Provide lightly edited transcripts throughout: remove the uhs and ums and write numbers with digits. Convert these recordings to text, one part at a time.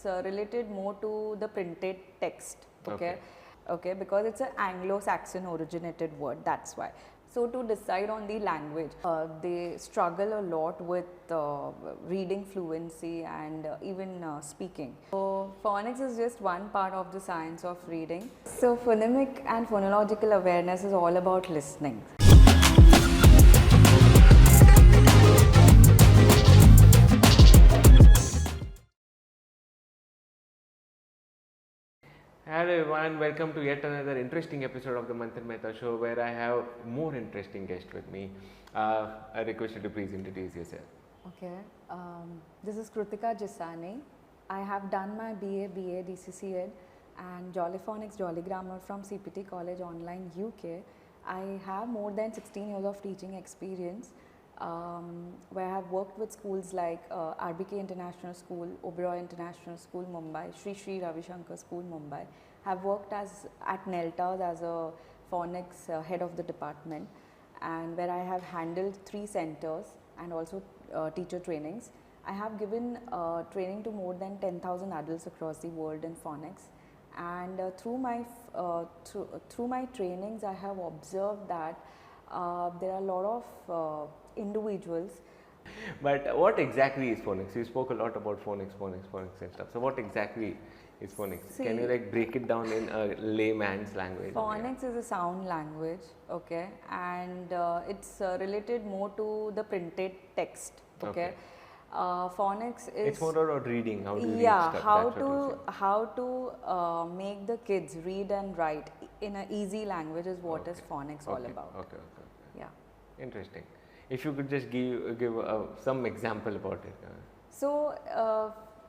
related more to the printed text, okay, because it's an Anglo-Saxon originated word, that's why. So to decide on the language, they struggle a lot with reading fluency and even speaking. So phonics is just one part of the science of reading. So phonemic and phonological awareness is all about listening. Hello everyone, welcome to yet another interesting episode of the Manthan Mehta Show, where I have more interesting guests with me. I request you to please introduce yourself. Okay, this is Krutika Jasani. I have done my BA, B.Ed, ECC Ed and Jolly Phonics, Jolly Grammar from CPT College online UK. I have more than 16 years of teaching experience, where I have worked with schools like RBK International School, Oberoi International School, Mumbai, Shree Shree Ravishankar School, Mumbai. I have worked at Neltas as a Phonics head of the department, and where I have handled 3 centers and also teacher trainings. I have given training to more than 10,000 adults across the world in phonics, and through my trainings I have observed that there are a lot of individuals. But what exactly is phonics? You spoke a lot about phonics and stuff. So what exactly is phonics? Can you like break it down in a layman's language? Phonics is a sound language, okay, and it's related more to the printed text, okay. Phonics is, it's more about reading, how to read stuff. how to make the kids read and write in an easy language is what is phonics all about. Okay. Yeah. Interesting. If you could just give some example about it. So,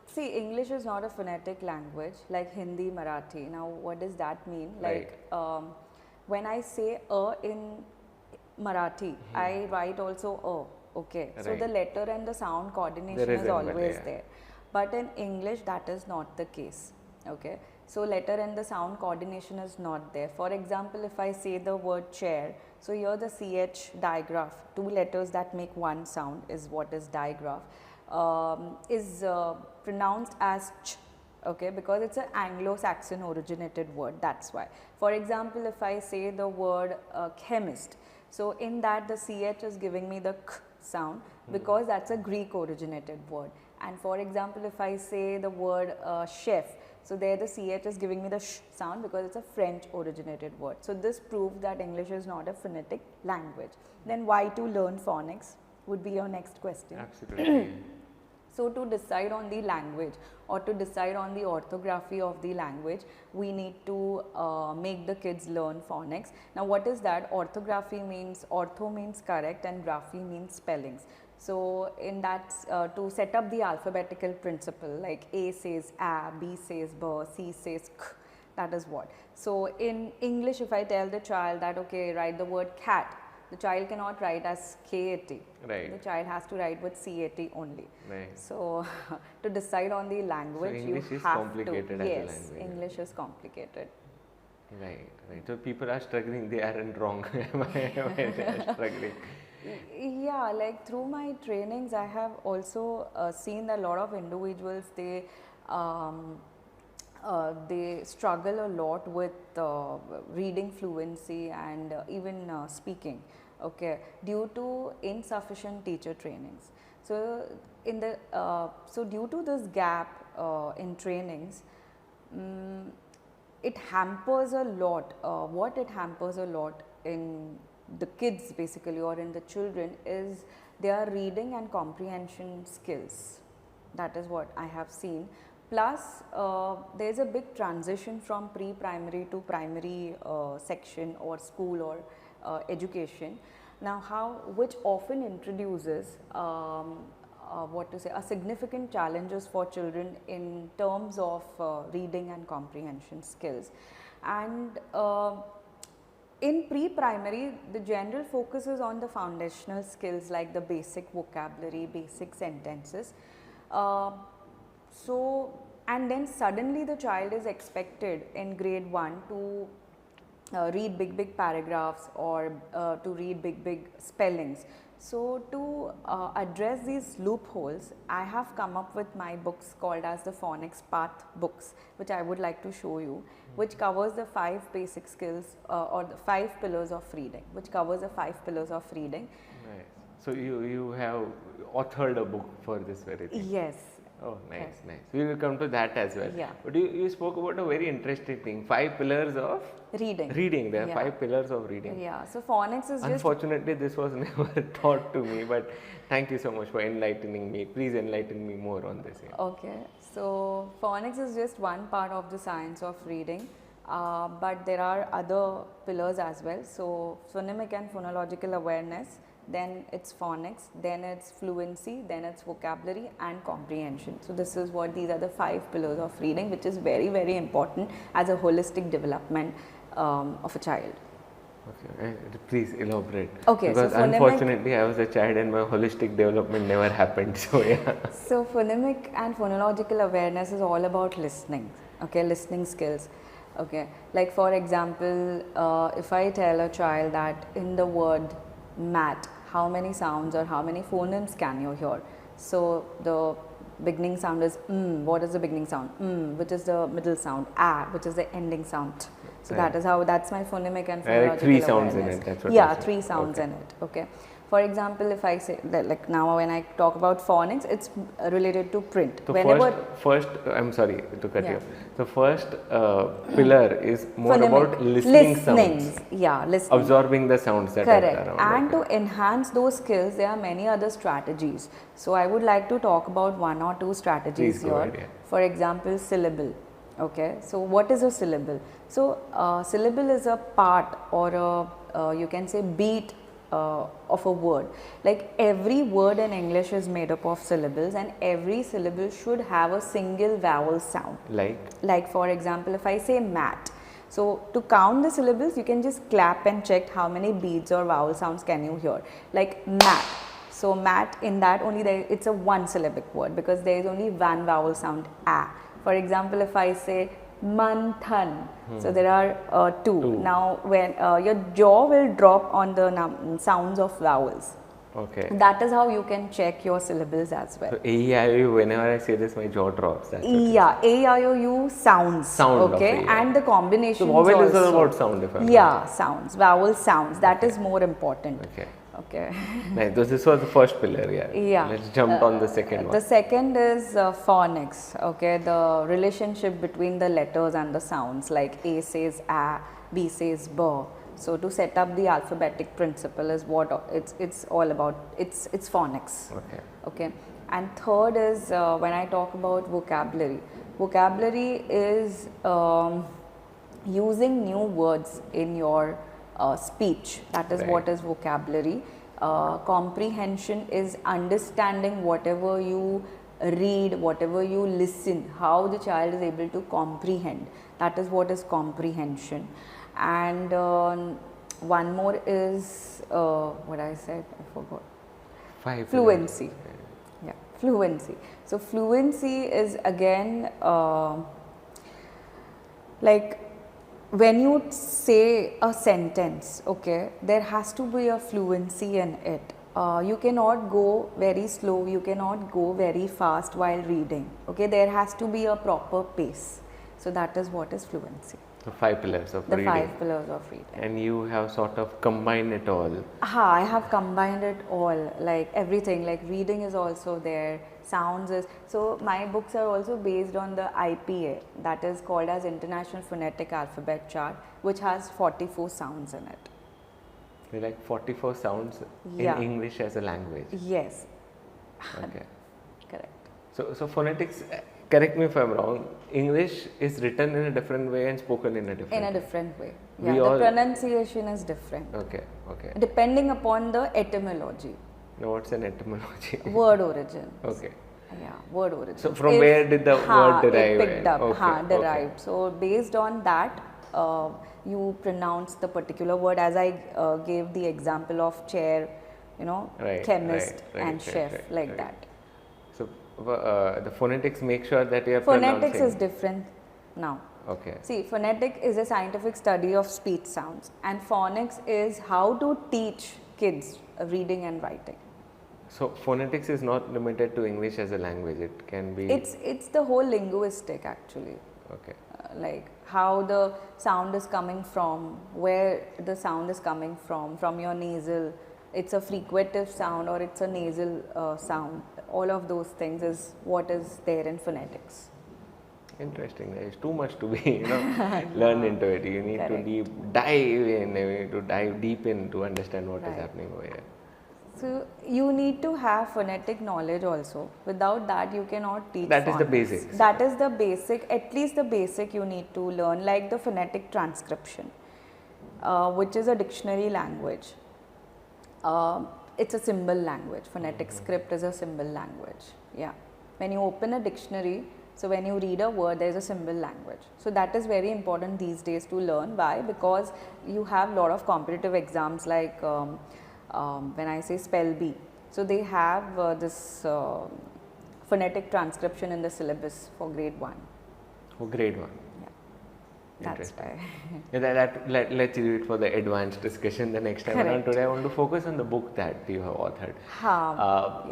see, English is not a phonetic language like Hindi, Marathi. Now, what does that mean? Like, when I say in Marathi, I write also okay. Right. So, the letter and the sound coordination is always there. But in English, that is not the case, okay. So, letter and the sound coordination is not there. For example, if I say the word chair, so here the CH digraph, 2 letters that make one sound is what is digraph, is pronounced as ch, okay, because it's an Anglo-Saxon originated word, that's why. For example, if I say the word chemist, so in that the CH is giving me the k sound because that's a Greek originated word. And for example, if I say the word chef, so there the CH is giving me the sh sound because it's a French originated word. So this proves that English is not a phonetic language. Then why to learn phonics would be your next question. Absolutely. So to decide on the language or to decide on the orthography of the language, we need to make the kids learn phonics. Now what is that? Orthography means, ortho means correct and graphy means spellings. So in that, to set up the alphabetical principle, like A says A, B says B, C says K, that is what. So in English, if I tell the child that, okay, write the word cat, the child cannot write as K-A-T. Right. The child has to write with C-A-T only. Right. So to decide on the language, so English you is have complicated to. as Yes, a language. English is complicated. Right. So people are struggling, they aren't wrong. Am I struggling? Yeah, like through my trainings, I have also seen that a lot of individuals, they struggle a lot with reading fluency and even speaking, okay, due to insufficient teacher trainings. So in the due to this gap in trainings, it hampers a lot. What it hampers a lot in the kids basically, or in the children, is their reading and comprehension skills. That is what I have seen. Plus, there is a big transition from pre-primary to primary section or school or education. Now, which often introduces a significant challenges for children in terms of reading and comprehension skills. And in pre-primary, the general focus is on the foundational skills like the basic vocabulary, basic sentences. And then suddenly the child is expected in grade 1 to read big paragraphs or to read big spellings. So to address these loopholes, I have come up with my books called as the Phonics Path books, which I would like to show you, which covers the 5 basic skills or the 5 pillars of reading, which covers the 5 pillars of reading. Nice. So you have authored a book for this very thing. Yes. Oh, nice, Yes. nice. We will come to that as well. Yeah. But you spoke about a very interesting thing, 5 pillars of Reading. reading. There are Yeah. 5 pillars of reading. Yeah. So phonics is just Unfortunately, this was never taught to me, but thank you so much for enlightening me. Please enlighten me more on this. Yeah. okay. So phonics is just one part of the science of reading, but there are other pillars as well. So phonemic and phonological awareness, then it's phonics, then it's fluency, then it's vocabulary and comprehension. So this is what these are the 5 pillars of reading, which is very, very important as a holistic development of a child. Okay, please elaborate. Okay, because so unfortunately I was a child and my holistic development never happened. So yeah. So phonemic and phonological awareness is all about listening. Okay, listening skills. Okay, like for example, if I tell a child that in the word mat, how many sounds or how many phonemes can you hear? So the beginning sound is what is the beginning sound? Which is the middle sound? Which is the ending sound? So that is how, that's my phonemic and phonological like 3 sounds awareness. in it. That's what Yeah, you said. 3 sounds in it. Okay. For example, if I say that, like now when I talk about phonics, it's related to print. So Whenever first, I'm sorry to cut Yeah. you off. The first pillar is more phonemic, about listening sounds, yeah, listening. absorbing the sounds that Correct. are around. And okay. to enhance those skills, there are many other strategies. So I would like to talk about 1 or 2 strategies Please go here. ahead, yeah. For example, syllable. Okay. So what is a syllable? So syllable is a part or you can say beat of a word. Like every word in English is made up of syllables, and every syllable should have a single vowel sound. Like for example, if I say mat, so to count the syllables, you can just clap and check how many beats or vowel sounds can you hear. Like mat. So mat, in that only it's a 1 syllabic word because there is only 1 vowel sound a. For example, if I say Manthan, so there are 2. Now when your jaw will drop on the sounds of vowels. Okay. That is how you can check your syllables as well. So A-E-I-O-U, whenever I say this, my jaw drops. That's Yeah, A-I-O-U sounds. Sound okay, of A, yeah. and the combinations So vowel is all also. about sound, if I'm Yeah, sounds, vowel sounds. That is more important. Okay. Okay. Nice. So this was the first pillar, yeah. Yeah. Let's jump on the second one. The second is phonics. Okay, the relationship between the letters and the sounds. Like A says a, B says b. So to set up the alphabetic principle is what it's all about. It's phonics. Okay. Okay. And third is when I talk about vocabulary. Vocabulary is using new words in your speech. That is what is vocabulary. Comprehension is understanding whatever you read, whatever you listen, how the child is able to comprehend. That is what is comprehension. And one more is what I said, I forgot. 5 Fluency. Yeah, fluency. So fluency is again like when you say a sentence, okay, there has to be a fluency in it. You cannot go very slow, you cannot go very fast while reading. Okay, there has to be a proper pace. So that is what is fluency. The 5 pillars of The reading. 5 pillars of reading. And you have sort of combined it all. I have combined it all, like everything, like reading is also there, sounds is, so my books are also based on the IPA, that is called as International Phonetic Alphabet Chart, which has 44 sounds in it. There are like 44 sounds Yeah. in English as a language. Yes. Okay. Correct. So phonetics, correct me if I'm wrong, English is written in a different way and spoken in a different way. In a different way. We Yeah, the all- pronunciation is different. Okay, okay. Depending upon the etymology, Now what's an etymology? word origin. Okay. Yeah, word origin. So from where did the word derive? It picked up, Okay, derived. So based on that, you pronounce the particular word. As I gave the example of chair, you know, chemist and chef, like that. So the phonetics make sure that you are Phonetics pronouncing. is different now. Okay. See, phonetic is a scientific study of speech sounds, and phonics is how to teach kids reading and writing. So phonetics is not limited to English as a language. It can be. It's the whole linguistic actually. Okay. Like how the sound is coming from, where the sound is coming from your nasal. It's a fricative sound or it's a nasal sound. All of those things is what is there in phonetics. Interesting. There is too much to be, learn into it. You need to dive in. You need to dive deep in to understand what is happening over here. So you need to have phonetic knowledge also. Without that, you cannot teach. That is the basics. That is the basic. At least the basic you need to learn, like the phonetic transcription, which is a dictionary language. It's a symbol language. Phonetic script is a symbol language. Yeah. When you open a dictionary, so when you read a word, there is a symbol language. So that is very important these days to learn. Why? Because you have a lot of competitive exams like when I say spell bee. So they have this phonetic transcription in the syllabus for grade 1. For grade 1. Yeah. That's why. Let's leave it for the advanced discussion the next time around. Today I want to focus on the book that you have authored.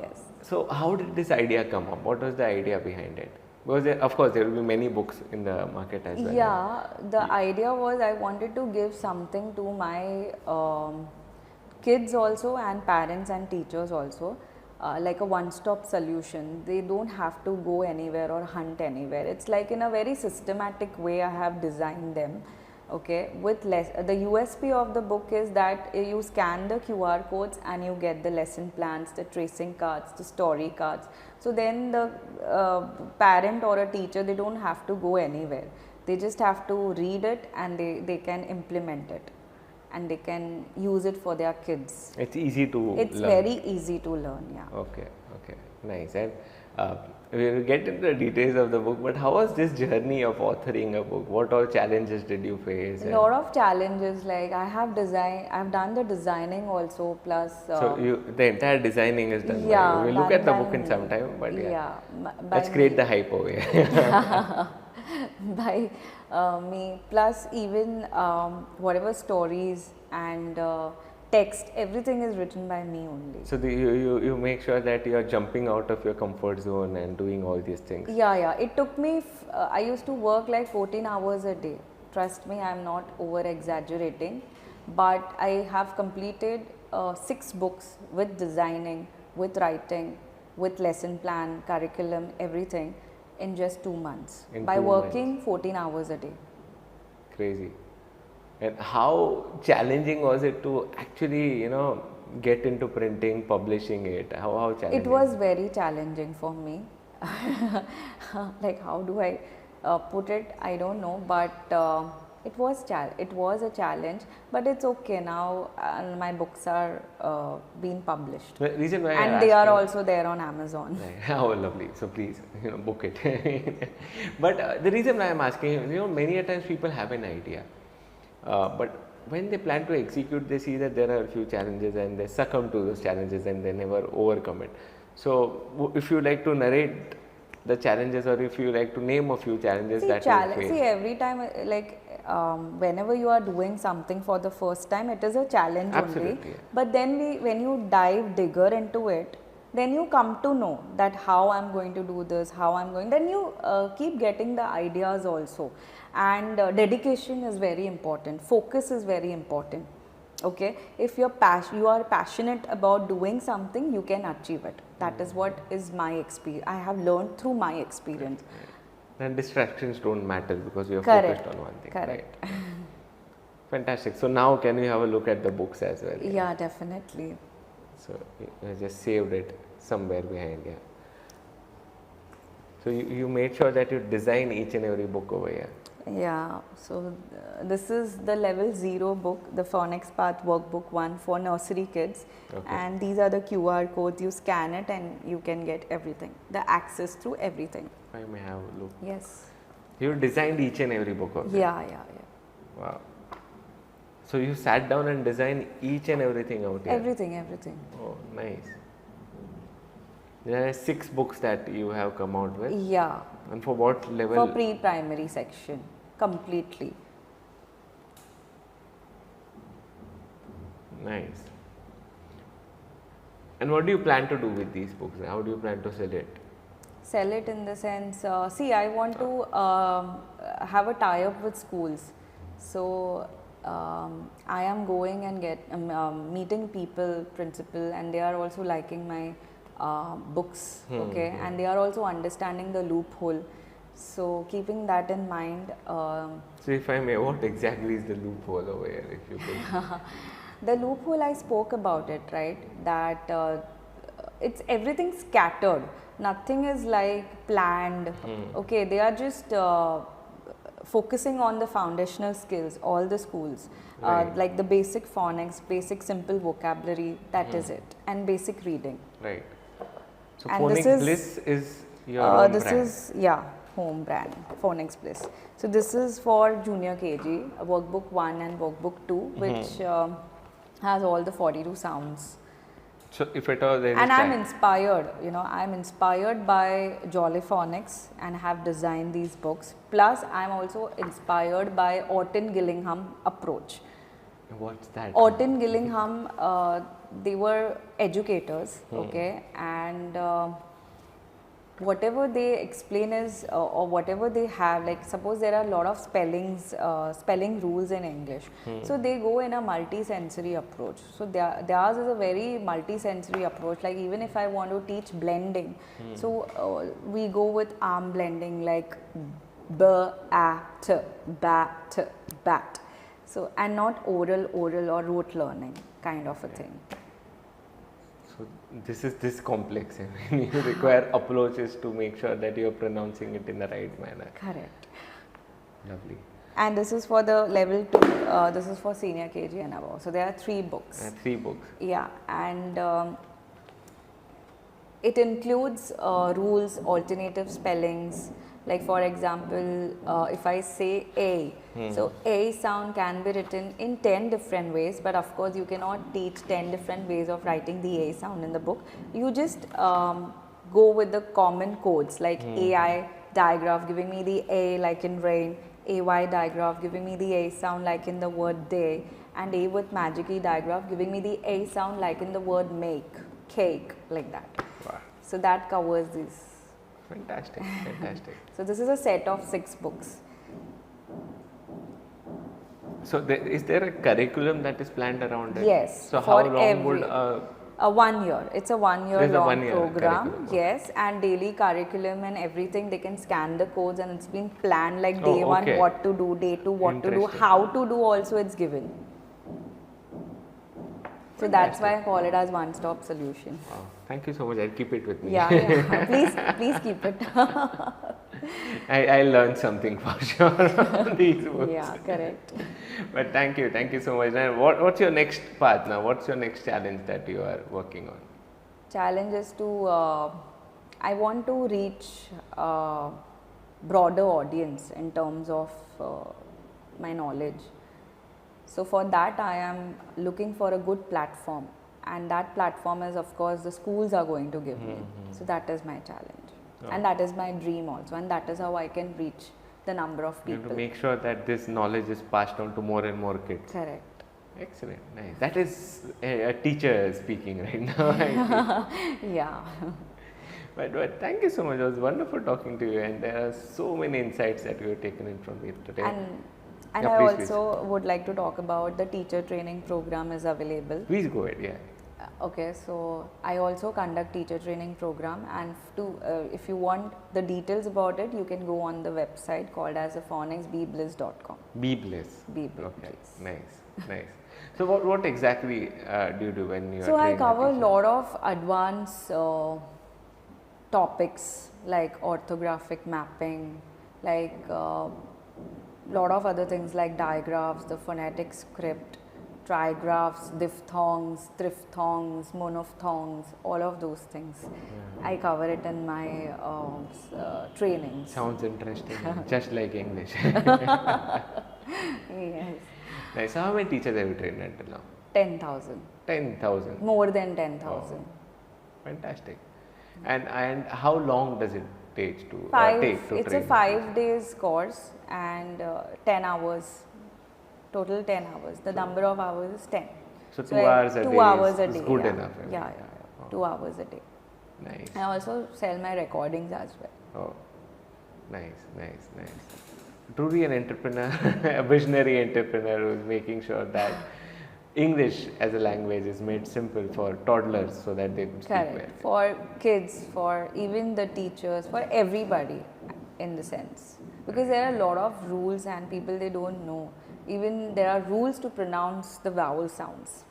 Yes. So how did this idea come up? What was the idea behind it? Because of course there will be many books in the market as well. Yeah, the idea was I wanted to give something to my kids also and parents and teachers also, like a one-stop solution. They don't have to go anywhere or hunt anywhere. It's like in a very systematic way I have designed them. Okay, with the USP of the book is that you scan the QR codes and you get the lesson plans, the tracing cards, the story cards. So then the parent or a teacher, they don't have to go anywhere. They just have to read it and they can implement it and they can use it for their kids. It's easy to learn. It's very easy to learn, yeah. Okay, nice. And we will get into the details of the book, but how was this journey of authoring a book? What all challenges did you face? A lot of challenges, like I've done the designing also, plus so the entire designing is done. Yeah, we'll look at the book in some time, but let's create the hype over here. By me, plus even whatever stories and text, everything is written by me only. So you make sure that you are jumping out of your comfort zone and doing all these things. Yeah. It took me, I used to work like 14 hours a day. Trust me, I am not over exaggerating. But I have completed 6 books with designing, with writing, with lesson plan, curriculum, everything in just 2 months. By working 14 hours a day. Crazy. And how challenging was it to actually, get into printing, publishing it? How challenging? It was very challenging for me. Like how do I put it? I don't know, but it was a challenge. But it's okay now. My books are being published, the reason why and they are also there on Amazon. Oh, lovely! So please, book it. But the reason why I'm asking, many a times people have an idea. But when they plan to execute, they see that there are a few challenges and they succumb to those challenges and they never overcome it. So, if you like to narrate the challenges, or if you like to name a few challenges that you face. See, every time, like whenever you are doing something for the first time, it is a challenge. Absolutely, only. Yeah. But then when you dive deeper into it, then you come to know that how I'm going to do this, then you keep getting the ideas also. And dedication is very important, focus is very important. Okay, if you are passionate about doing something, you can achieve it. That is what is my experience. I have learned through my experience. And distractions don't matter because you are focused on one thing. Correct. Right? Fantastic. So now can we have a look at the books as well? Yeah, definitely. So I just saved it somewhere behind here. So you made sure that you design each and every book over here. Yeah, so this is the level 0 book, the Phonics Path Workbook 1 for nursery kids. Okay. And these are the QR codes. You scan it and you can get everything, the access through everything. I may have a look. Yes. You designed each and every book of it? Yeah. Wow. So you sat down and designed each and everything out here? Everything. Oh, nice. There are 6 books that you have come out with? Yeah. And for what level? For pre-primary section, completely. Nice. And what do you plan to do with these books? How do you plan to sell it? Sell it in the sense, see, I want to have a tie-up with schools. So I am going and meeting people, principal, and they are also liking my books, okay, and they are also understanding the loophole. So keeping that in mind. So if I may, what exactly is the loophole over here, if you could? The loophole, I spoke about it, right? That it's everything scattered. Nothing is like planned. Okay, they are just focusing on the foundational skills, all the schools, like the basic phonics, basic simple vocabulary, that is it, and basic reading. Right. So And Phonics Bliss is your own this brand. is, yeah, home brand, Phonics Bliss. So this is for junior KG, workbook 1 and workbook 2, which has all the 42 sounds. So if at all there is And time. I'm inspired, you know, I'm inspired by Jolly Phonics and have designed these books. Plus, I'm also inspired by Orton Gillingham approach. What's that? Orton Gillingham, they were educators, okay, and whatever they explain is, or whatever they have, like suppose there are a lot of spelling rules in English. So they go in a multisensory approach. So theirs is a very multisensory approach. Like even if I want to teach blending, so we go with arm blending, like b-a-t, bat, bat. So, and not oral or rote learning kind of a thing. So this is this complex. I mean, you require approaches to make sure that you are pronouncing it in the right manner. Correct. Lovely. And this is for the level 2, this is for senior KG and above. So there are 3 books. 3 books. Yeah, and it includes rules, alternative spellings. Like for example, if I say A, so A sound can be written in 10 different ways, but of course you cannot teach 10 different ways of writing the A sound in the book. You just go with the common codes like AI digraph giving me the A like in rain, AY digraph giving me the A sound like in the word day, and A with magic E digraph giving me the A sound like in the word make, cake, like that. Wow. So that covers this. Fantastic, fantastic. So this is a set of 6 books. So is there a curriculum that is planned around it? Yes. So how long would 1 year. It's a 1 year There's a long 1 year program. curriculum. Yes, and daily curriculum and everything. They can scan the codes, and it's been planned like day 1 okay. what to do, day 2 what to do, Interesting. how to do also it's given. So that's why I call it as one-stop solution. Wow. Thank you so much. I'll keep it with me. Yeah, yeah. Please keep it. I learned something for sure from these books. Yeah, correct. But thank you so much. And what's your next path now? What's your next challenge that you are working on? Challenge is to, I want to reach broader audience in terms of my knowledge. So for that I am looking for a good platform, and that platform is of course the schools are going to give me. So that is my challenge, and that is my dream also, and that is how I can reach the number of You have people. to make sure that this knowledge is passed on to more and more kids. Correct. Excellent, nice. That is a teacher speaking right now. I think. Yeah. But thank you so much. It was wonderful talking to you, and there are so many insights that we have taken in from you today. And Yeah, I please, also would like to talk about the teacher training program is available. Please go ahead, yeah. Okay, so I also conduct teacher training program, and if you want the details about it, you can go on the website called as phonicsbliss.com. Be bliss. Be bliss. Okay, nice. So what exactly do you do when you are So I training a cover a teacher? lot of advanced topics like orthographic mapping, like lot of other things like digraphs, the phonetic script, trigraphs, diphthongs, triphthongs, monophthongs, all of those things. I cover it in my trainings. Sounds interesting, just like English. Yes. Nice. So how many teachers have you trained until now? 10,000. 10,000. More than 10,000. Oh, fantastic. And how long does it take to It's train? a 5 days course and 10 hours. Total 10 hours. The number of hours is 10. So 2 hours a 2 day hours a is day. good Yeah. enough. I mean. Yeah. Oh, 2 hours a day. Nice. I also sell my recordings as well. Oh, nice. Truly an entrepreneur, a visionary entrepreneur who is making sure that English as a language is made simple for toddlers so that they could speak well. Correct. For kids, for even the teachers, for everybody in the sense. Because there are a lot of rules and people they don't know. Even there are rules to pronounce the vowel sounds.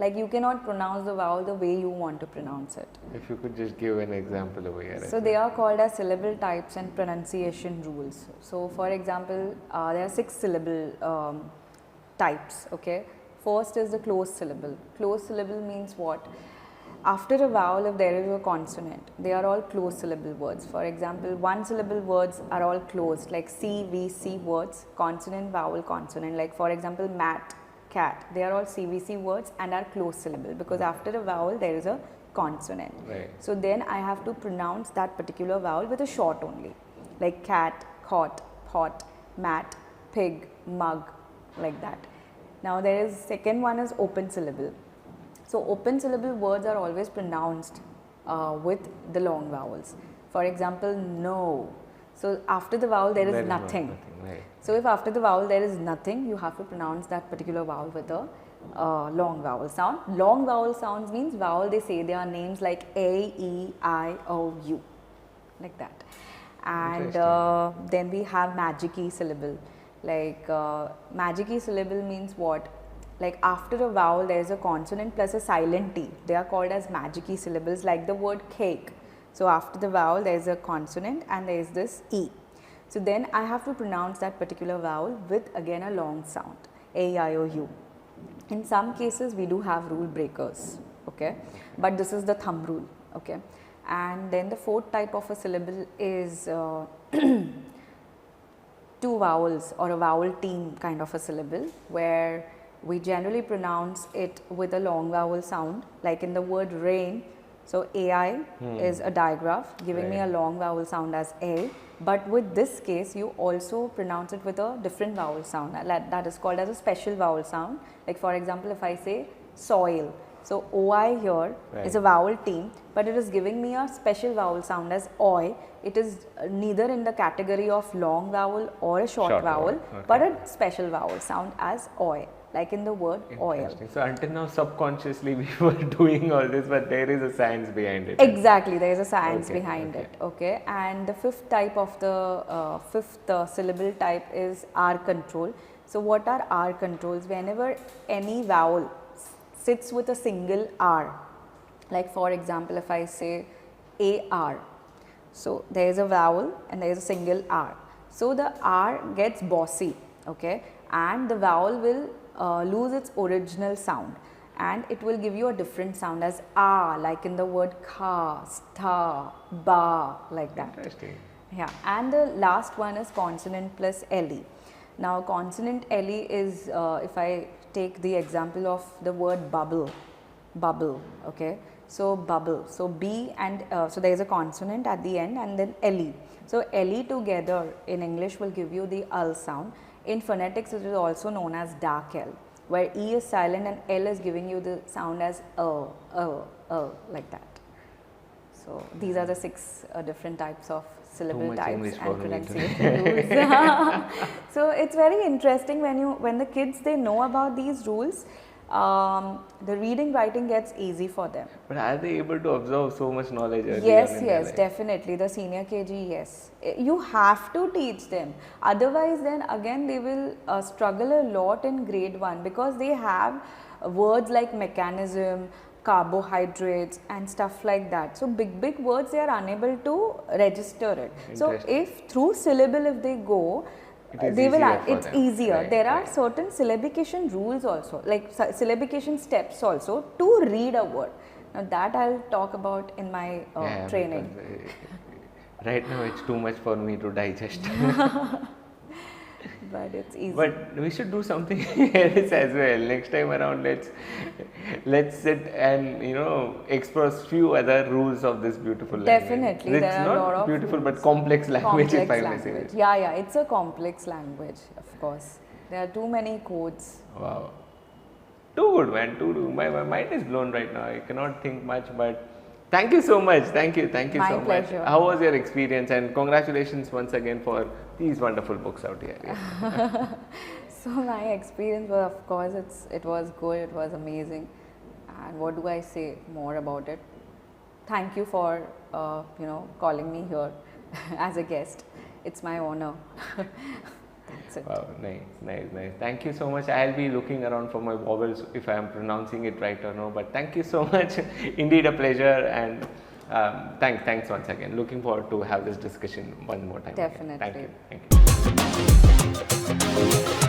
Like you cannot pronounce the vowel the way you want to pronounce it. If you could just give an example over here. So they are called as syllable types and pronunciation rules. So for example, there are 6 syllable types, okay. First is the closed syllable. Closed syllable means what? After a vowel, if there is a consonant, they are all closed syllable words. For example, 1 syllable words are all closed, like CVC words, consonant, vowel, consonant. Like for example, mat, cat, they are all CVC words and are closed syllable because after a vowel there is a consonant. Right. So then I have to pronounce that particular vowel with a short only, like cat, cot, pot, mat, pig, mug, like that. Now there is second one is open syllable. So open syllable words are always pronounced with the long vowels. For example, no. So after the vowel there is nothing. Right. So if after the vowel there is nothing, you have to pronounce that particular vowel with a long vowel sound. Long vowel sounds means vowel they say, they are names like A, E, I, O, U, like that. And then we have magic-y syllable. Like magic-y syllable means what? Like after a vowel there is a consonant plus a silent T. They are called as magic-y syllables, like the word cake. So after the vowel there is a consonant and there is this E. So then I have to pronounce that particular vowel with again a long sound, A, I, O, U. In some cases we do have rule breakers, okay, but this is the thumb rule, okay. And then the fourth type of a syllable is 2 vowels or a vowel team kind of a syllable, where we generally pronounce it with a long vowel sound, like in the word rain. So AI is a digraph giving me a long vowel sound as A, but with this case you also pronounce it with a different vowel sound that is called as a special vowel sound. Like for example, if I say soil, so OI here is a vowel team, but it is giving me a special vowel sound as OI. It is neither in the category of long vowel or a short vowel, but a special vowel sound as OI, like in the word oil. So until now subconsciously we were doing all this, but there is a science behind it. Exactly, there is a science behind it, okay. And the fifth type of the syllable type is R control. So what are R controls? Whenever any vowel sits with a single R, like for example if I say AR, so there is a vowel and there is a single R. So the R gets bossy, okay, and the vowel will lose its original sound and it will give you a different sound as ah, like in the word ka, sta, ba, like that. Interesting. Yeah, and the last one is consonant plus LE. Now consonant LE is if I take the example of the word bubble, okay. So bubble, so B and so there is a consonant at the end and then LE. So LE together in English will give you the L sound. In phonetics it is also known as dark L, where E is silent and L is giving you the sound as like that. So these are the 6 different types of syllable types English and pronunciation rules. So it's very interesting when the kids they know about these rules. The reading writing gets easy for them. But are they able to absorb so much knowledge early Yes, on in their life? definitely. The senior KG, yes. You have to teach them. Otherwise, then again they will struggle a lot in grade 1 because they have words like mechanism, carbohydrates and stuff like that. So big words they are unable to register it. So if through syllable if they go, it's easier. Right, there are certain syllabication rules also, like syllabication steps also to read a word. Now that I'll talk about in my training. Right now it's too much for me to digest. But it's easy. But we should do something else as well. Next time around, let's sit and explore few other rules of this beautiful language. Definitely, It's there are a lot not of beautiful rules. but complex language. Complex if I may language. say. Yeah, it's a complex language, of course. There are too many codes. Wow, too good, man. Too good. My mind is blown right now. I cannot think much, but Thank you so much. Thank you so My much. pleasure. How was your experience? And congratulations once again for these wonderful books out here. Yeah. So my experience was, of course, it was good. It was amazing. And what do I say more about it? Thank you for calling me here as a guest. It's my honor. That's it. Wow, nice. Thank you so much. I'll be looking around for my vowels if I am pronouncing it right or no. But thank you so much. Indeed, a pleasure. And thanks once again. Looking forward to have this discussion one more time. Definitely. Again. Thank you.